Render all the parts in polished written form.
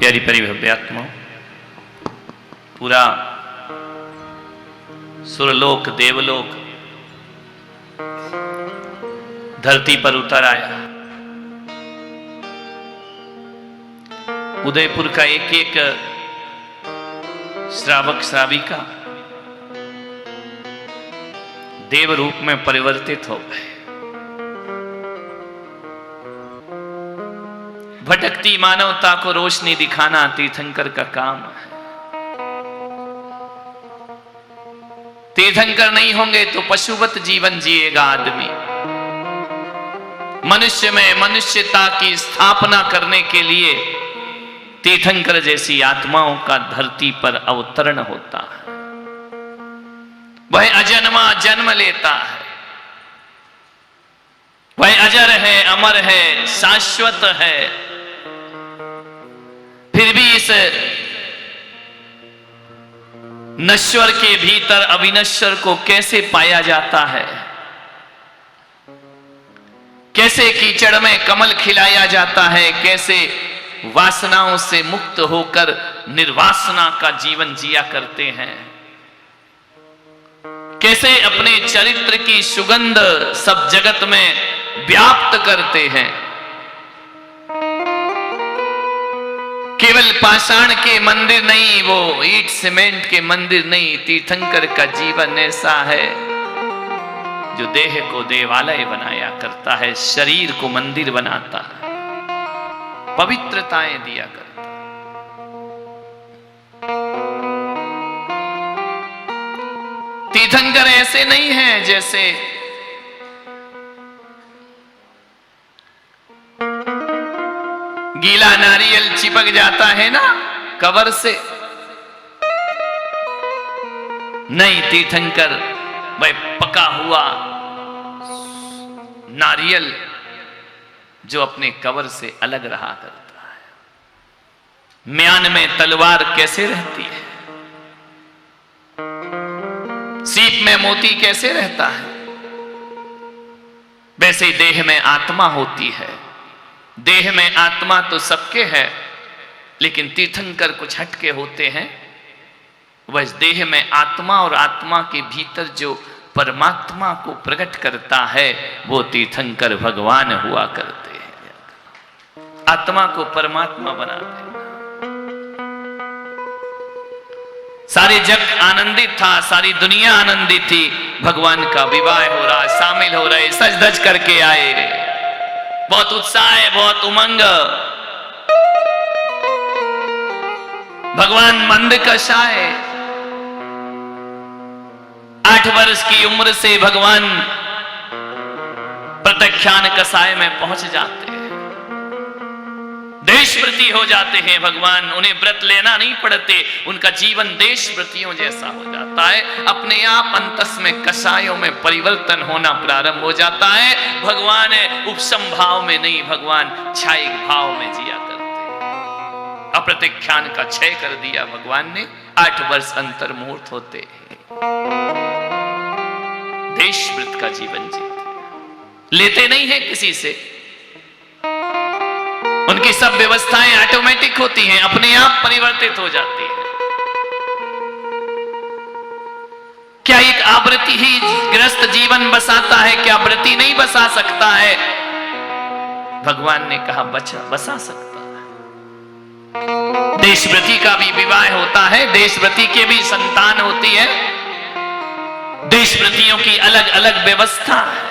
प्यारी प्यारी भव्य आत्मा, पूरा सुरलोक देवलोक धरती पर उतर आया। उदयपुर का एक एक श्रावक श्राविका देव रूप में परिवर्तित हो गए। भटकती मानवता को रोशनी दिखाना तीर्थंकर का काम है। तीर्थंकर नहीं होंगे तो पशुवत जीवन जिएगा आदमी। मनुष्य में मनुष्यता की स्थापना करने के लिए तीर्थंकर जैसी आत्माओं का धरती पर अवतरण होता है। वह अजन्मा जन्म लेता है, वह अजर है, अमर है, शाश्वत है। फिर भी इस नश्वर के भीतर अविनश्वर को कैसे पाया जाता है, कैसे कीचड़ में कमल खिलाया जाता है, कैसे वासनाओं से मुक्त होकर निर्वासना का जीवन जिया करते हैं, कैसे अपने चरित्र की सुगंध सब जगत में व्याप्त करते हैं। केवल पाषाण के मंदिर नहीं, वो ईट सीमेंट के मंदिर नहीं, तीर्थंकर का जीवन ऐसा है जो देह को देवालय बनाया करता है, शरीर को मंदिर बनाता है, पवित्रताएं दिया करता है। तीर्थंकर ऐसे नहीं है जैसे गीला नारियल चिपक जाता है ना कवर से, नहीं, तीर्थंकर वह पका हुआ नारियल जो अपने कवर से अलग रहा करता है। म्यान में तलवार कैसे रहती है, सीप में मोती कैसे रहता है, वैसे देह में आत्मा होती है। देह में आत्मा तो सबके है, लेकिन तीर्थंकर कुछ हटके होते हैं। वह देह में आत्मा और आत्मा के भीतर जो परमात्मा को प्रकट करता है वो तीर्थंकर भगवान हुआ करते हैं। आत्मा को परमात्मा बना देना। सारे जग आनंदित था, सारी दुनिया आनंदित थी, भगवान का विवाह हो रहा, शामिल हो रहे, सज धज करके आए, बहुत उत्साह है, बहुत उमंग। भगवान मंद कषाय 8 वर्ष की उम्र से भगवान प्रत्याख्यान कसाय में पहुंच जाते हैं, देशव्रती हो जाते हैं भगवान। उन्हें व्रत लेना नहीं पड़ते, उनका जीवन देशव्रतियों जैसा हो जाता है। अपने आप अंतस में कषायों में परिवर्तन होना प्रारंभ हो जाता है। भगवान उपशम भाव में नहीं, भगवान क्षयिक भाव में जिया करते हैं। अप्रत्याख्यान का क्षय कर दिया भगवान ने। 8 वर्ष अंतर मुहूर्त होते देशव्रत का जीवन जीते, लेते नहीं है किसी से। उनकी सब व्यवस्थाएं ऑटोमेटिक होती हैं, अपने आप परिवर्तित हो जाती है। क्या एक आवृत्ति ही गृहस्थ जीवन बसाता है? क्या व्रती नहीं बसा सकता है? भगवान ने कहा बसा सकता है। देशव्रती का भी विवाह होता है, देशव्रती के भी संतान होती है, देशव्रतियों की अलग अलग व्यवस्था है।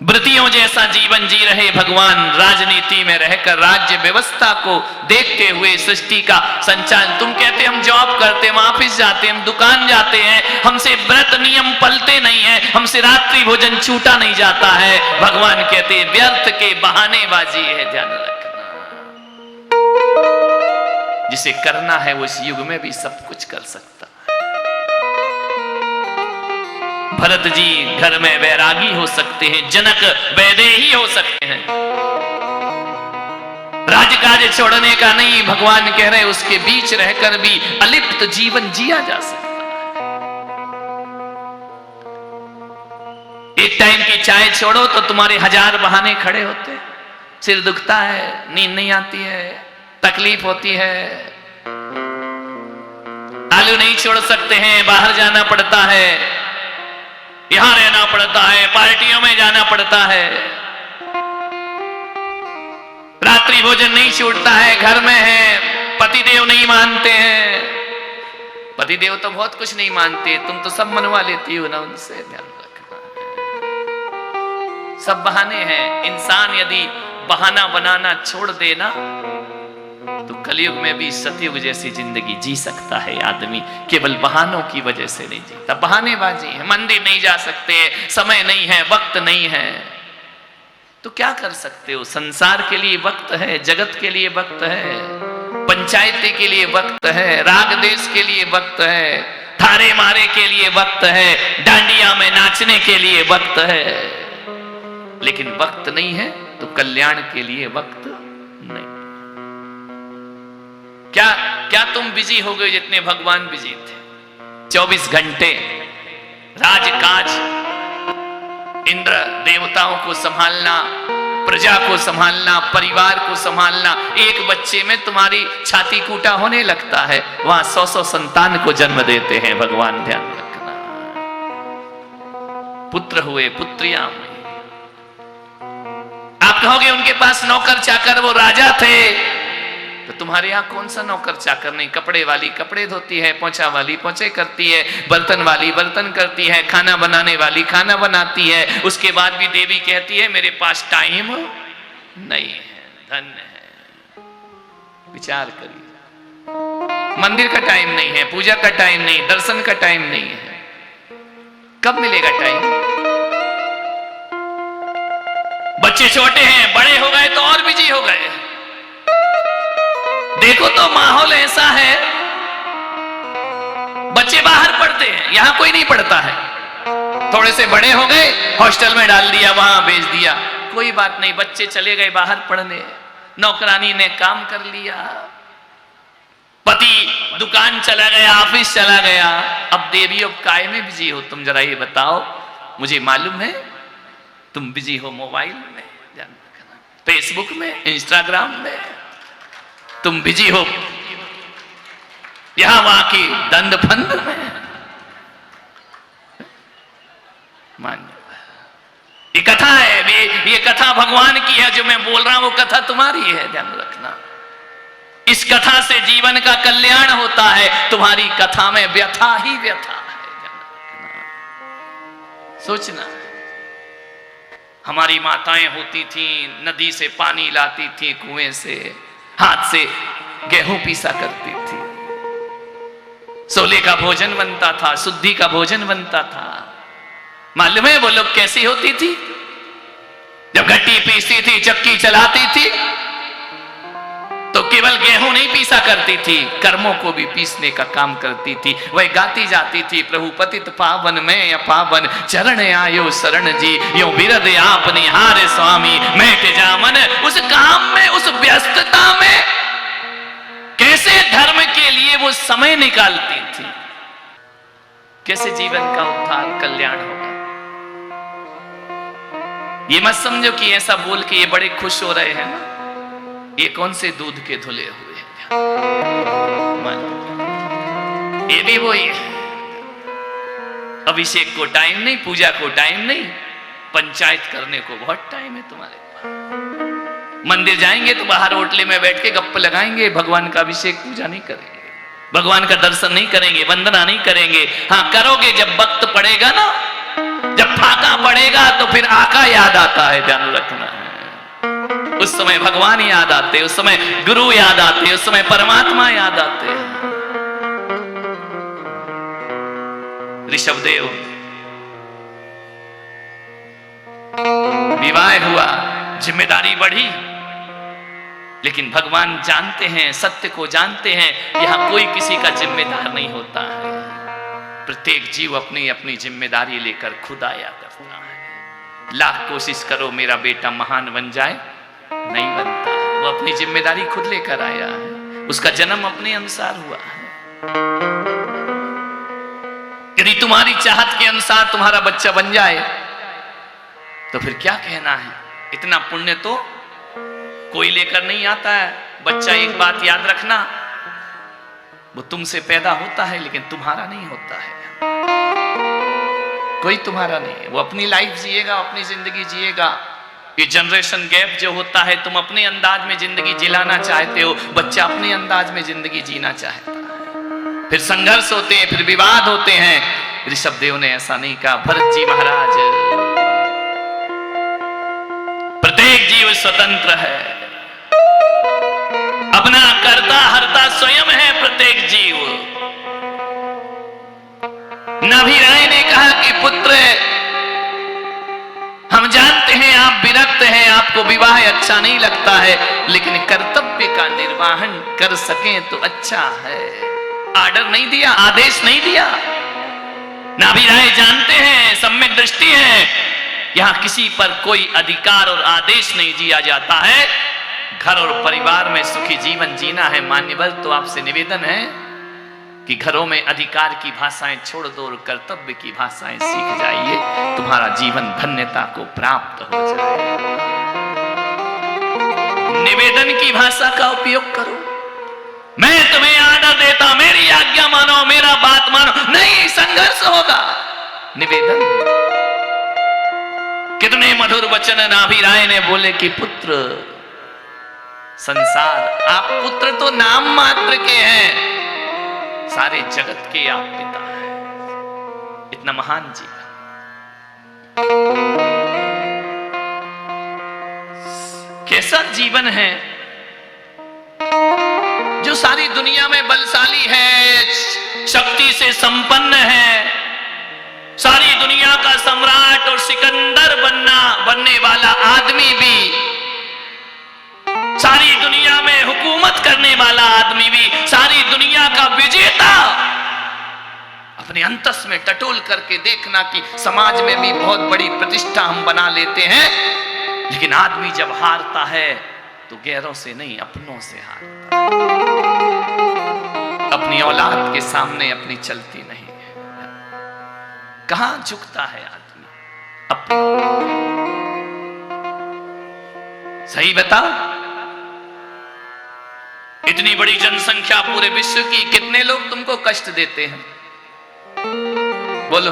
व्रतियों जैसा जीवन जी रहे भगवान, राजनीति में रहकर राज्य व्यवस्था को देखते हुए सृष्टि का संचालन। तुम कहते हम जॉब करते, हम ऑफिस जाते, हम दुकान जाते हैं, हमसे व्रत नियम पलते नहीं है, हमसे रात्रि भोजन छूटा नहीं जाता है। भगवान कहते हैं व्यर्थ के बहानेबाजी है, ध्यान रखना। जिसे करना है वो इस युग में भी सब कुछ कर सकता है। भरत जी घर में वैरागी हो सकते हैं, जनक वैदेही हो सकते हैं, राजकाज छोड़ने का नहीं। भगवान कह रहे उसके बीच रहकर भी अलिप्त जीवन जिया जा सकता है। एक टाइम की चाय छोड़ो तो तुम्हारे 1000 बहाने खड़े होते। सिर दुखता है, नींद नहीं आती है, तकलीफ होती है, आलू नहीं छोड़ सकते हैं, बाहर जाना पड़ता है, यहां रहना पड़ता है, पार्टियों में जाना पड़ता है, रात्रि भोजन नहीं छूटता है, घर में है, पतिदेव नहीं मानते हैं। पतिदेव तो बहुत कुछ नहीं मानते, तुम तो सब मनवा लेती हो ना उनसे, ध्यान रखना है। सब बहाने हैं। इंसान यदि बहाना बनाना छोड़ देना तो कलयुग में भी सतयुग जैसी जिंदगी जी सकता है आदमी। केवल बहानों की वजह से नहीं जीता। बहानेबाजी है, मंदिर नहीं जा सकते, समय नहीं है, वक्त नहीं है, तो क्या कर सकते हो? संसार के लिए वक्त है, जगत के लिए वक्त है, पंचायती के लिए वक्त है, राग देश के लिए वक्त है, थारे मारे के लिए वक्त है, डांडिया में नाचने के लिए वक्त है। लेकिन वक्त नहीं है तो कल्याण के लिए वक्त नहीं। क्या तुम बिजी हो गए जितने भगवान बिजी थे? 24 घंटे राजकाज, इंद्र देवताओं को संभालना, प्रजा को संभालना, परिवार को संभालना। एक बच्चे में तुम्हारी छाती कूटा होने लगता है, वहां 100 संतान को जन्म देते हैं भगवान, ध्यान रखना। पुत्र हुए, पुत्रियां हुई। आप कहोगे उनके पास नौकर चाकर, वो राजा थे, तो तुम्हारे यहां कौन सा नौकर चाकर नहीं? कपड़े वाली कपड़े धोती है, पोंछा वाली पोंछे करती है, बर्तन वाली बर्तन करती है, खाना बनाने वाली खाना बनाती है। उसके बाद भी देवी कहती है मेरे पास टाइम नहीं है। धन्य है। विचार करिए, मंदिर का टाइम नहीं है, पूजा का टाइम नहीं, दर्शन का टाइम नहीं है, कब मिलेगा टाइम? बच्चे छोटे हैं, बड़े हो गए तो और बिजी हो गए। देखो तो माहौल ऐसा है, बच्चे बाहर पढ़ते हैं, यहां कोई नहीं पढ़ता है। थोड़े से बड़े हो गए, हॉस्टल में डाल दिया, वहां भेज दिया, कोई बात नहीं, बच्चे चले गए बाहर पढ़ने, नौकरानी ने काम कर लिया, पति दुकान चला गया, ऑफिस चला गया। अब देवी अब काय में बिजी हो तुम? जरा ये बताओ। मुझे मालूम है तुम बिजी हो मोबाइल में, फेसबुक में, इंस्टाग्राम में, तुम बिजी हो यहां वहां की दंड फंद में। मान ये कथा है, ये कथा भगवान की है, जो मैं बोल रहा हूं वो कथा तुम्हारी है, ध्यान रखना। इस कथा से जीवन का कल्याण होता है, तुम्हारी कथा में व्यथा ही व्यथा है, ध्यान रखना। सोचना, हमारी माताएं होती थी, नदी से पानी लाती थी, कुएं से, हाथ से गेहूं पीसा करती थी, सोले का भोजन बनता था, शुद्धि का भोजन बनता था। मालूम है वो लोग कैसी होती थी? जब घट्टी पीसती थी, चक्की चलाती थी, तो केवल गेहूं नहीं पीसा करती थी, कर्मों को भी पीसने का काम करती थी। वह गाती जाती थी, प्रभु पतित पावन में अपावन, चरण आयो शरण जी, यो बिरद आप निहारे स्वामी, मैं के जामन। उस काम में, उस व्यस्तता में कैसे धर्म के लिए वो समय निकालती थी, कैसे जीवन का उद्धार कल्याण होगा। ये मत समझो कि ऐसा बोल के ये बड़े खुश हो रहे हैं ना, ये कौन से दूध के धुले हुए हैं, ये भी वही है। अभिषेक को टाइम नहीं, पूजा को टाइम नहीं, पंचायत करने को बहुत टाइम है तुम्हारे पास। मंदिर जाएंगे तो बाहर होटले में बैठ के गप्प लगाएंगे, भगवान का अभिषेक पूजा नहीं करेंगे, भगवान का दर्शन नहीं करेंगे, वंदना नहीं करेंगे। हाँ करोगे जब वक्त पड़ेगा ना, जब फाका पड़ेगा तो फिर आका याद आता है, ध्यान रखना है। उस समय भगवान याद आते, उस समय गुरु याद आते, उस समय परमात्मा याद आते हैं। ऋषभदेव विवाह हुआ, जिम्मेदारी बढ़ी, लेकिन भगवान जानते हैं, सत्य को जानते हैं, यहां कोई किसी का जिम्मेदार नहीं होता है। प्रत्येक जीव अपनी अपनी जिम्मेदारी लेकर खुद आया करता है। लाख कोशिश करो मेरा बेटा महान बन जाए, नहीं बनता है। वो अपनी जिम्मेदारी खुद लेकर आया है, उसका जन्म अपने अनुसार हुआ है। यदि तुम्हारी चाहत के अनुसार तुम्हारा बच्चा बन जाए तो फिर क्या कहना है? इतना पुण्य तो कोई लेकर नहीं आता है। बच्चा एक बात याद रखना, वो तुमसे पैदा होता है लेकिन तुम्हारा नहीं होता है। कोई तुम्हारा नहीं है, वो अपनी लाइफ जिएगा, अपनी जिंदगी जिएगा। ये जनरेशन गैप जो होता है, तुम अपने अंदाज में जिंदगी जिलाना चाहते हो, बच्चा अपने अंदाज में जिंदगी जीना चाहता है। फिर संघर्ष होते हैं, फिर विवाद होते हैं। ऋषभ देव ने ऐसा नहीं कहा। भरत जी महाराज, प्रत्येक जीव स्वतंत्र है, अपना कर्ता हर्ता स्वयं है प्रत्येक जीव। नाभि राय ने कहा कि पुत्र, हम जानते हैं आप विरक्त हैं, आपको विवाह अच्छा नहीं लगता है, लेकिन कर्तव्य का निर्वहन कर सकें तो अच्छा है। आर्डर नहीं दिया, आदेश नहीं दिया। नाभि राय जानते हैं, सम्यक दृष्टि है, यहां किसी पर कोई अधिकार और आदेश नहीं दिया जाता है। घर और परिवार में सुखी जीवन जीना है मान्यवर, तो आपसे निवेदन है कि घरों में अधिकार की भाषाएं छोड़ दो और कर्तव्य की भाषाएं सीख जाइए, तुम्हारा जीवन धन्यता को प्राप्त हो जाए। निवेदन की भाषा का उपयोग करो। मैं तुम्हें आर्डर देता, मेरी आज्ञा मानो, मेरा बात मानो, नहीं, संघर्ष होगा। निवेदन। कितने मधुर वचन नाभि राय ने बोले कि पुत्र, संसार, आप पुत्र तो नाम मात्र के हैं, सारे जगत के आप पिता हैं। इतना महान जीवन, कैसा जीवन है जो सारी दुनिया में बलशाली है, शक्ति से संपन्न है, सारी दुनिया का सम्राट और सिकंदर बनने वाला आदमी भी, सारी दुनिया में हुकूमत करने वाला आदमी भी, सारी दुनिया का विजेता। अपने अंतस में टटोल करके देखना कि समाज में भी बहुत बड़ी प्रतिष्ठा हम बना लेते हैं, लेकिन आदमी जब हारता है तो गैरों से नहीं, अपनों से हारता। अपनी औलाद के सामने अपनी चलती नहीं है। कहां झुकता है आदमी? अपनी। सही बताओ, इतनी बड़ी जनसंख्या पूरे विश्व की, कितने लोग तुमको कष्ट देते हैं? बोलो।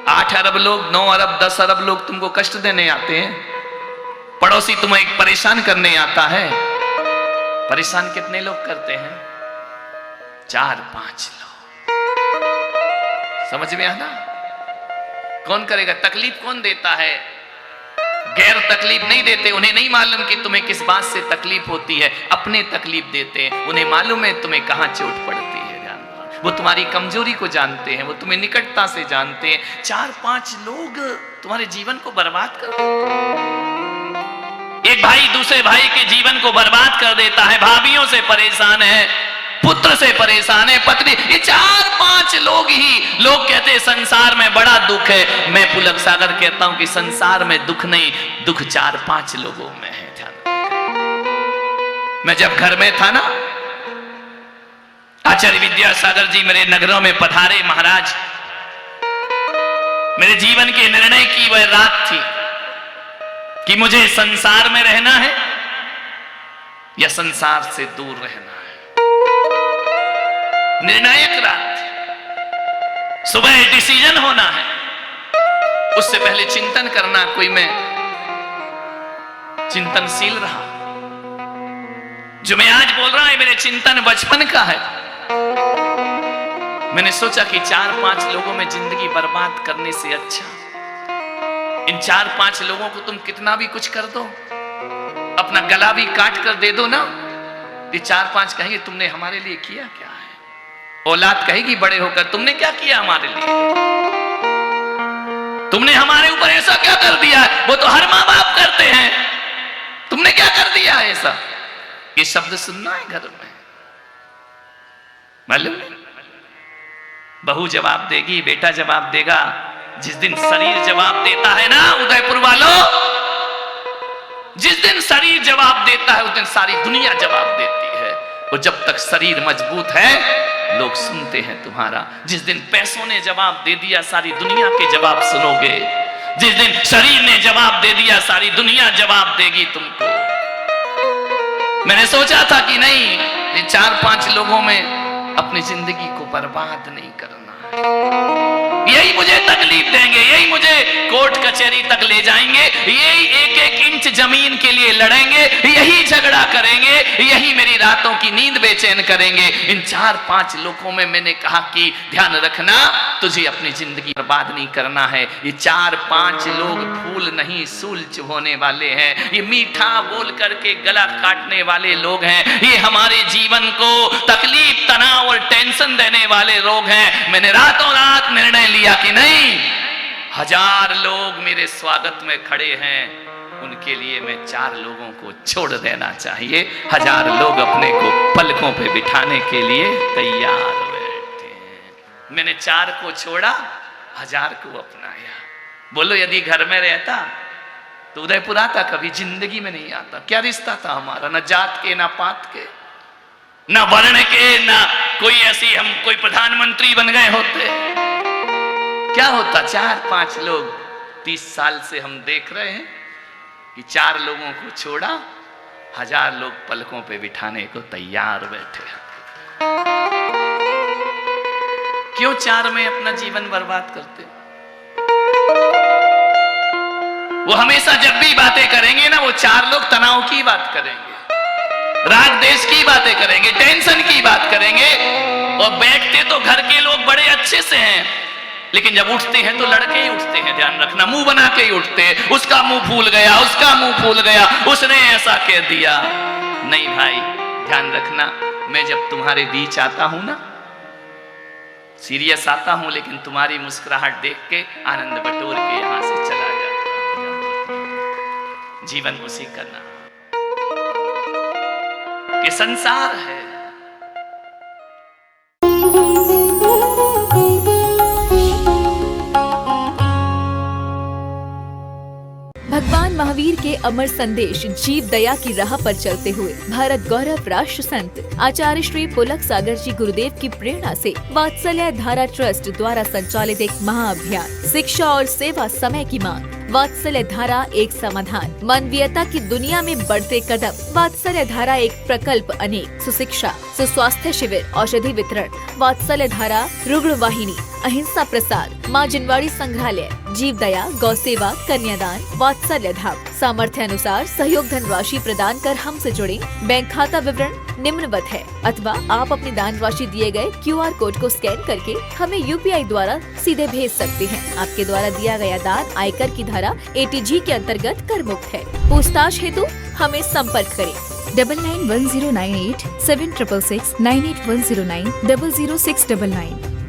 8 अरब लोग, 9 अरब, 10 अरब लोग तुमको कष्ट देने आते हैं। पड़ोसी तुम्हें परेशान करने आता है। परेशान कितने लोग करते हैं? 4-5 लोग। समझ में आना? कौन करेगा? तकलीफ कौन देता है? गैर तकलीफ नहीं देते। उन्हें नहीं मालूम कि तुम्हें किस बात से तकलीफ होती है, अपने तकलीफ देते हैं। उन्हें मालूम है तुम्हें कहां चोट पड़ती है। वो तुम्हारी कमजोरी को जानते हैं, वो तुम्हें निकटता से जानते हैं। 4-5 लोग तुम्हारे जीवन को बर्बाद कर देते हैं। एक भाई दूसरे भाई के जीवन को बर्बाद कर देता है। भाभियों से परेशान है, पुत्र से परेशान है, पत्नी, ये 4-5 लोग ही। लोग कहते हैं संसार में बड़ा दुख है। मैं पुलक सागर कहता हूं कि संसार में दुख नहीं, दुख 4-5 लोगों में है। मैं जब घर में था ना, आचार्य विद्यासागर जी मेरे नगरों में पधारे महाराज। मेरे जीवन के निर्णय की वह रात थी कि मुझे संसार में रहना है या संसार से दूर रहना है। निर्णायक रात थी। सुबह डिसीजन होना है, उससे पहले चिंतन करना। कोई मैं चिंतनशील रहा। जो मैं आज बोल रहा हूं मेरे चिंतन बचपन का है। मैंने सोचा कि 4-5 लोगों में जिंदगी बर्बाद करने से अच्छा इन 4-5 लोगों को तुम कितना भी कुछ कर दो, अपना गला भी काट कर दे दो ना, ये 4-5 कहेंगे तुमने हमारे लिए किया क्या है। औलाद कहेगी बड़े होकर तुमने क्या किया हमारे लिए, तुमने हमारे ऊपर ऐसा क्या कर दिया। वो तो हर माँ बाप करते हैं, तुमने क्या कर दिया ऐसा। ये शब्द सुनना है घर में, मालूम है? बहू जवाब देगी, बेटा जवाब देगा। जिस दिन शरीर जवाब देता है ना उदयपुर वालों, जिस दिन शरीर जवाब देता है उस दिन सारी दुनिया जवाब देती है। और जब तक शरीर मजबूत है लोग सुनते हैं तुम्हारा। जिस दिन पैसों ने जवाब दे दिया सारी दुनिया के जवाब सुनोगे। जिस दिन शरीर ने जवाब दे दिया, सारी दुनिया जवाब देगी तुमको। मैंने सोचा था कि नहीं, ये 4-5 लोगों में अपनी जिंदगी को बर्बाद नहीं करना है। यही मुझे तकलीफ देंगे, यही मुझे कोर्ट कचहरी तक ले जाएंगे, यही 1-1 इंच जमीन के लिए लड़ेंगे, यही झगड़ा करेंगे, यही मेरी रातों की नींद बेचैन करेंगे। इन 4-5 लोगों में मैंने कहा कि ध्यान रखना, तुझे अपनी जिंदगी बर्बाद नहीं करना है। ये 4-5 लोग फूल नहीं सूल चुभोने वाले हैं, ये मीठा बोल करके गला काटने वाले लोग हैं, ये हमारे जीवन को तकलीफ, तनाव और टेंशन देने वाले लोग हैं। मैंने रातों रात निर्णय लिया कि नहीं, 1000 लोग मेरे स्वागत में खड़े हैं, उनके लिए मैं 4 लोगों को छोड़ देना चाहिए। 1000 लोग अपने को पलकों पे बिठाने के लिए तैयार बैठे हैं। मैंने 4 को छोड़ा, 1000 को अपनाया। बोलो, यदि घर में रहता तो उदयपुर आता, कभी जिंदगी में नहीं आता। क्या रिश्ता था हमारा, न जात के, न पात के, न वर्ण के, न कोई ऐसी हम कोई प्रधानमंत्री बन गए होते। क्या होता, 4-5 लोग 30 साल से हम देख रहे हैं कि 4 लोगों को छोड़ा, 1000 लोग पलकों पे बिठाने को तैयार बैठे। क्यों 4 में अपना जीवन बर्बाद करते? वो हमेशा जब भी बातें करेंगे ना, वो 4 लोग तनाव की बात करेंगे, राग देश की बातें करेंगे, टेंशन की बात करेंगे। और बैठते तो घर के लोग बड़े अच्छे से हैं, लेकिन जब उठते हैं तो लड़के ही उठते हैं। ध्यान रखना, मुंह बना के ही उठते हैं। उसका मुंह फूल गया, उसका मुंह फूल गया, उसने ऐसा कह दिया। नहीं भाई, ध्यान रखना, मैं जब तुम्हारे बीच आता हूं ना, सीरियस आता हूं, लेकिन तुम्हारी मुस्कुराहट देख के आनंद बटोर के यहां से चला जाता हूं। जीवन उसी का नाम कि संसार है। भगवान महावीर के अमर संदेश जीव दया की राह पर चलते हुए भारत गौरव राष्ट्र संत आचार्य श्री पुलक सागर जी गुरुदेव की प्रेरणा से वात्सल्य धारा ट्रस्ट द्वारा संचालित एक महाअभियान शिक्षा और सेवा समय की मांग। वात्सल्य धारा एक समाधान, मानवीयता की दुनिया में बढ़ते कदम। वात्सल्य धारा एक प्रकल्प अनेक, सुशिक्षा, सुस्वास्थ्य शिविर, औषधि वितरण, वात्सल्य धारा रुग्ण वाहिनी, अहिंसा प्रसार, माँ जिनवाड़ी संग्रहालय, जीव दया, गौ सेवा, कन्यादान, वात्सल्य धाम। सामर्थ्य अनुसार सहयोग धनराशि प्रदान कर हमसे जुड़े। बैंक खाता विवरण निम्नवत है, अथवा आप अपनी दान राशि दिए गए QR कोड को स्कैन करके हमें UPI द्वारा सीधे भेज सकते हैं। आपके द्वारा दिया गया दान आयकर की धारा ATG के अंतर्गत कर मुक्त है। पूछताछ हेतु हमें संपर्क करें 991098 7666 98109 00699।